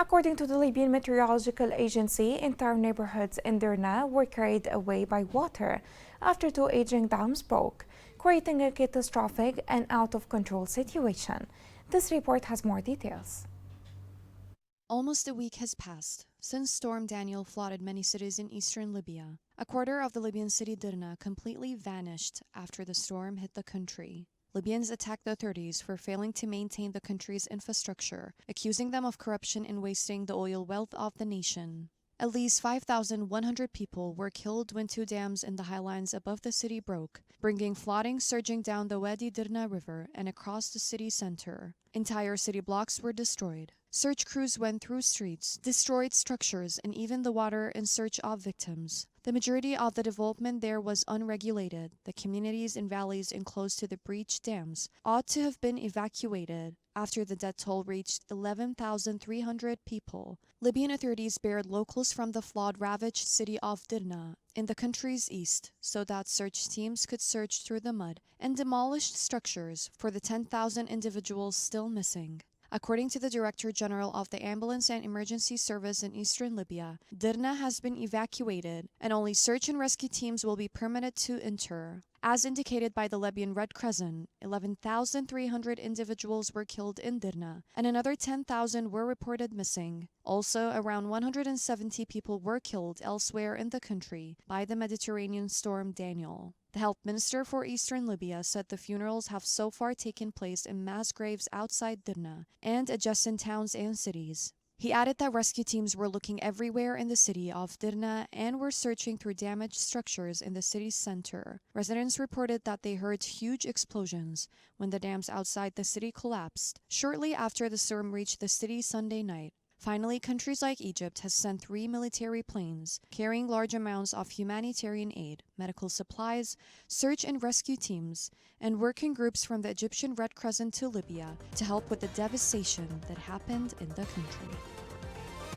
According to the Libyan Meteorological Agency, entire neighborhoods in Derna were carried away by water after two aging dams broke, creating a catastrophic and out-of-control situation. This report has more details. Almost a week has passed since Storm Daniel flooded many cities in eastern Libya. A quarter of the Libyan city Derna completely vanished after the storm hit the country. Libyans attacked the authorities for failing to maintain the country's infrastructure, accusing them of corruption and wasting the oil wealth of the nation. At least 5,100 people were killed when two dams in the highlands above the city broke, bringing flooding surging down the Wadi Dirna River and across the city center. Entire city blocks were destroyed. Search crews went through streets, destroyed structures, and even the water in search of victims. The majority of the development there was unregulated. The communities and valleys enclosed to the breached dams ought to have been evacuated after the death toll reached 11,300 people. Libyan authorities barred locals from the flood-ravaged city of Dirna in the country's east so that search teams could search through the mud and demolished structures for the 10,000 individuals still missing. According to the Director General of the Ambulance and Emergency Service in eastern Libya, Dirna has been evacuated and only search and rescue teams will be permitted to enter. As indicated by the Libyan Red Crescent, 11,300 individuals were killed in Dirna and another 10,000 were reported missing. Also, around 170 people were killed elsewhere in the country by the Mediterranean storm Daniel. The health minister for eastern Libya said the funerals have so far taken place in mass graves outside Dirna and adjacent towns and cities. He added that rescue teams were looking everywhere in the city of Dirna and were searching through damaged structures in the city's center. Residents reported that they heard huge explosions when the dams outside the city collapsed shortly after the storm reached the city Sunday night. Finally, countries like Egypt has sent 3 military planes carrying large amounts of humanitarian aid, medical supplies, search and rescue teams, and working groups from the Egyptian Red Crescent to Libya to help with the devastation that happened in the country.